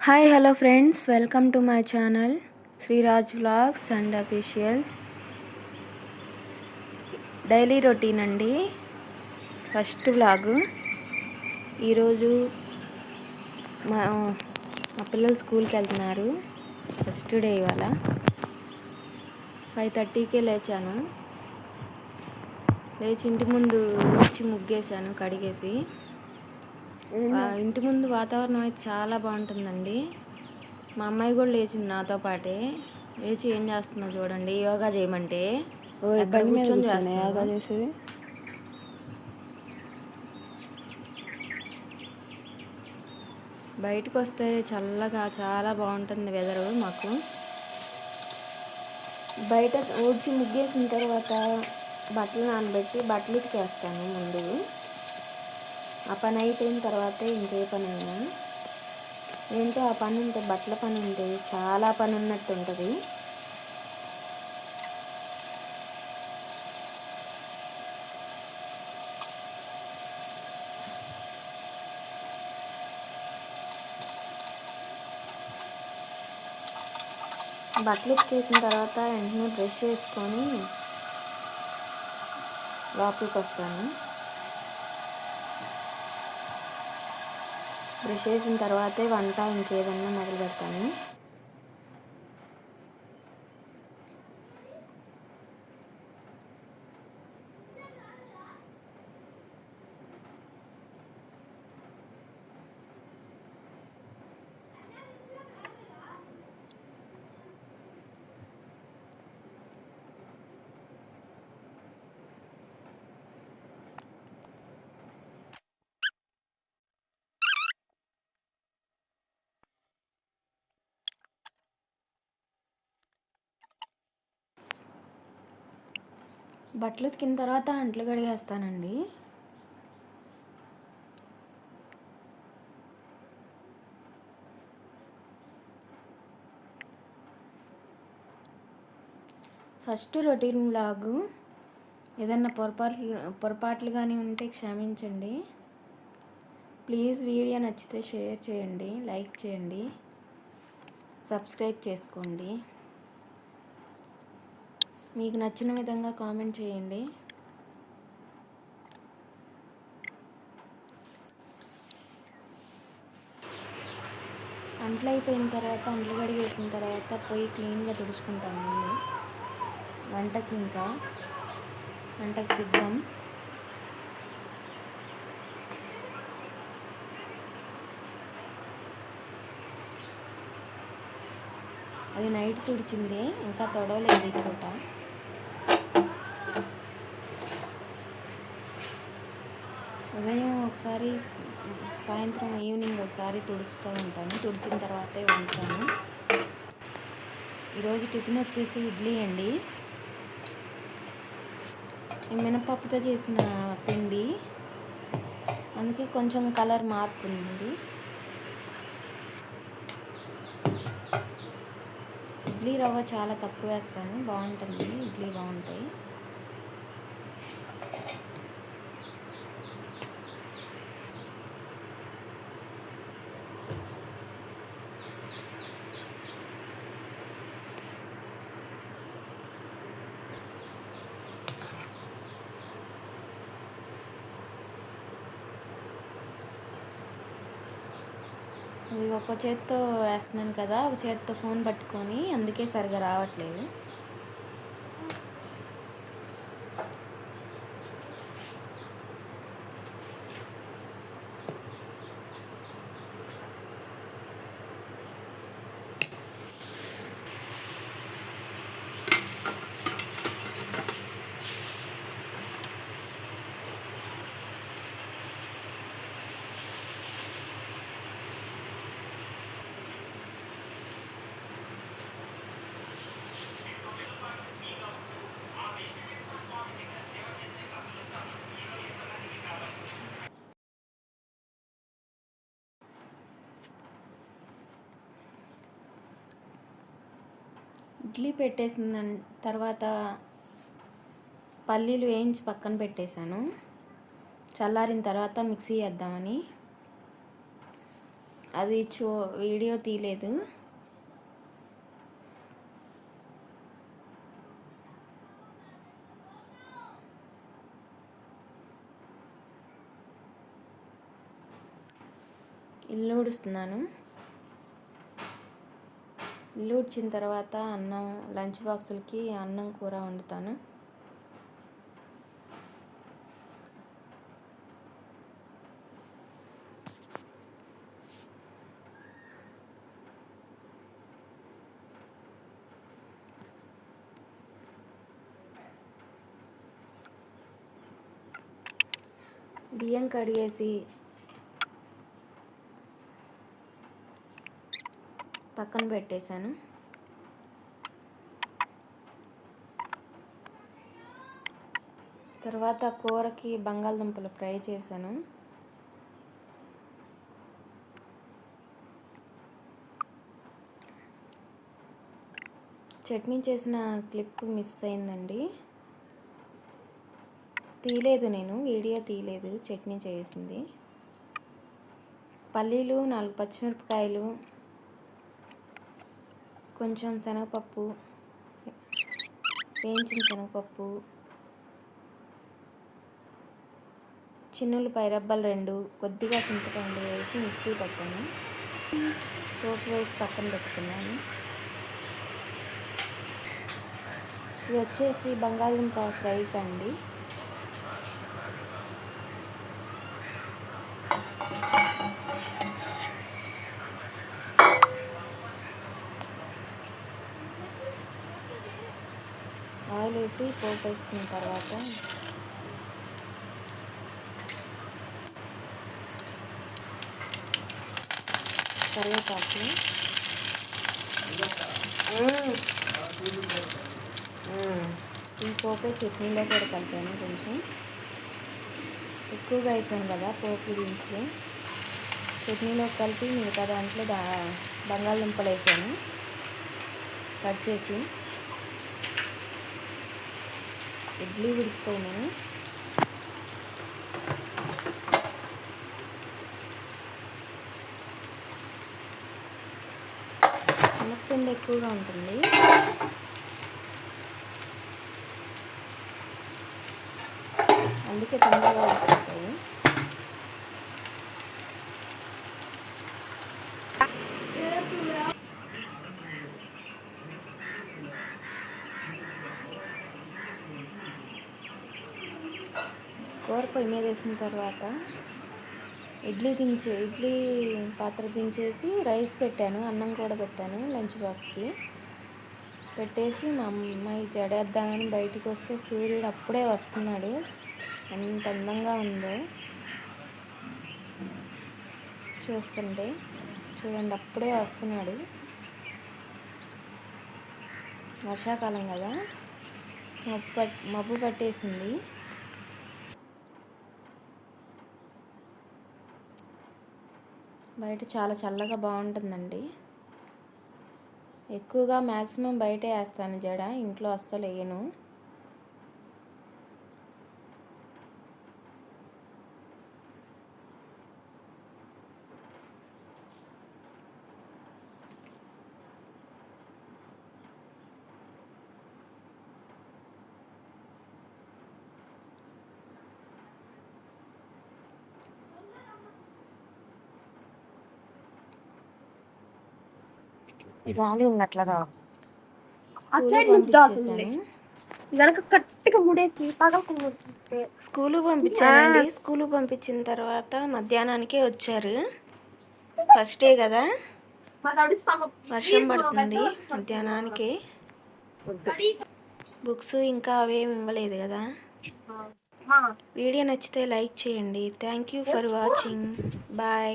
Hi hello friends, welcome to my channel Sriraj vlogs and officials. Daily routine అండి. First vlog. ఈరోజు మా పిల్లలు స్కూల్కి వెళ్తున్నారు. ఫస్ట్ డే ఇవాళ. 5:30కే లేచాను. లేచి ఇంటి ముందు ఊడ్చి ముగ్గేసాను కడిగేసి. ఇంటి ముందు వాతావరణం అయితే చాలా బాగుంటుందండి. మా అమ్మాయి కూడా లేచింది నాతో పాటే. లేచి ఏం చేస్తున్నావు చూడండి, యోగా చేయమంటే అక్కడ కూర్చొని చేస్తుంది. బయటకు వస్తే చల్లగా చాలా బాగుంటుంది వెదరు. మాకు బయట ఊడ్చి ముగ్గేసిన తర్వాత బట్టలు నానబెట్టి బట్టలు ఉతికేస్తాను ముందు. ఆ పని అయిపోయిన తర్వాతే ఇంకే పని అయినా. ఏంటో ఆ పని ఉంటే, బట్టల పని ఉంటే చాలా పని ఉన్నట్టు ఉంటుంది. బట్టలు ఉతికేసిన తర్వాత వెంటనే బ్రష్ చేసుకొని లోపలికి వస్తాను. బ్రష్ చేసిన తర్వాతే వంట ఇంకేదన్నా మొదలు పెడతాను. బట్టలు ఉతికిన తర్వాత అంట్లు కడిగేస్తానండి. First routine vlog. ఏదన్నా పొరపాట్లు కానీ ఉంటే క్షమించండి. ప్లీజ్ వీడియో నచ్చితే షేర్ చేయండి, లైక్ చేయండి, సబ్స్క్రైబ్ చేసుకోండి. మీకు నచ్చిన విధంగా కామెంట్ చేయండి. అంట్లు అయిపోయిన తర్వాత, అంట్లు కడిగేసిన తర్వాత పొయ్యి క్లీన్గా తుడుచుకుంటాను ముందు. వంటకి సిద్ధం. అది నైట్ తుడిచింది, ఇంకా తొడవలేదు ఈ పూట. ఉదయం ఒకసారి, సాయంత్రం ఈవినింగ్ ఒకసారి తుడుచుతూ ఉంటాను. తుడిచిన తర్వాతే వండుతాను. ఈరోజు టిఫిన్ వచ్చేసి ఇడ్లీ అండి. మినపప్పుతో చేసిన పిండి, అందుకే కొంచెం కలర్ మార్పు ఉంది. ఇడ్లీ రవ్వ చాలా తక్కువ వేస్తాను, బాగుంటుంది. ఇడ్లీ బాగుంటాయి. ఇది ఒక చేత్తో వేస్తున్నాను కదా, ఒక చేత్తో ఫోన్ పట్టుకొని, అందుకే సరిగా రావట్లేదు. ఇడ్లీ పెట్టేసిన తర్వాత పల్లీలు వేయించి పక్కన పెట్టేశాను. చల్లారిన తర్వాత మిక్సీ వేద్దామని. అది వీడియో తీయలేదు. ఇల్లు ఊడుస్తున్నాను. ఇల్లు ఊడ్చిన తర్వాత అన్నం, లంచ్ బాక్సులకి అన్నం కూర వండుతాను. బియ్యం కడిగేసి పక్కన పెట్టేశాను. తర్వాత కూరకి బంగాళదుంపలు ఫ్రై చేశాను. చట్నీ చేసిన క్లిప్ మిస్ అయిందండి, తీయలేదు, నేను వీడియో తీయలేదు చట్నీ చేసింది. పల్లీలు, 4 పచ్చిమిరపకాయలు, కొంచెం శనగపప్పు, వేయించిన శనగపప్పు, చిన్నులపాయ రెబ్బలు 2, కొద్దిగా చింతపండు వేసి మిక్సీ పట్టాను. పోపు వేసి పక్కన పెట్టుకున్నాను. ఇది వచ్చేసి బంగాళదుంప ఫ్రై కండి. ఆయిల్ వేసి పోపు వేసుకున్న తర్వాత కరివేపాకు, ఈ పోపే చట్నీలో కూడా కలిపాను. కొంచెం ఎక్కువగా వేసాను కదా పోపు, దీంట్లో చట్నీలో కలిపి మిగతా దాంట్లో బంగాళదుంపలు వేసాను కట్ చేసి. ఇడ్లీ ఉడికిపోయినాయి. శనగపిండి ఎక్కువగా ఉంటుంది, అందుకే తొందరగా ఉడికిపోతాయి. కూర పొయ్యి మీద వేసిన తర్వాత ఇడ్లీ పాత్ర దించేసి రైస్ పెట్టాను, అన్నం కూడా పెట్టాను. లంచ్ బాక్స్కి పెట్టేసి మా అమ్మాయి జడేద్దామని బయటికి వస్తే సూర్యుడు అప్పుడే వస్తున్నాడు. ఎంత అందంగా ఉందో చూస్తుంటే. చూడండి, అప్పుడే వస్తున్నాడు. వర్షాకాలం కదా, మబ్బు పట్టేసింది. బయట చాలా చల్లగా బాగుంటుందండి. ఎక్కువగా మ్యాక్సిమం బయటే వేస్తాను జడ, ఇంట్లో అస్సలు వేయను. గాలి ఉన్నట్లుగా స్కూలు పంపించానండి. స్కూలు పంపించిన తర్వాత మధ్యాహ్నానికే వచ్చారు. ఫస్ట్ డే కదా, వర్షం పడుతుంది మధ్యాహ్నానికి. బుక్స్ ఇంకా అవేమి ఇవ్వలేదు కదా. వీడియో నచ్చితే లైక్ చేయండి. Thank you for watching. Bye.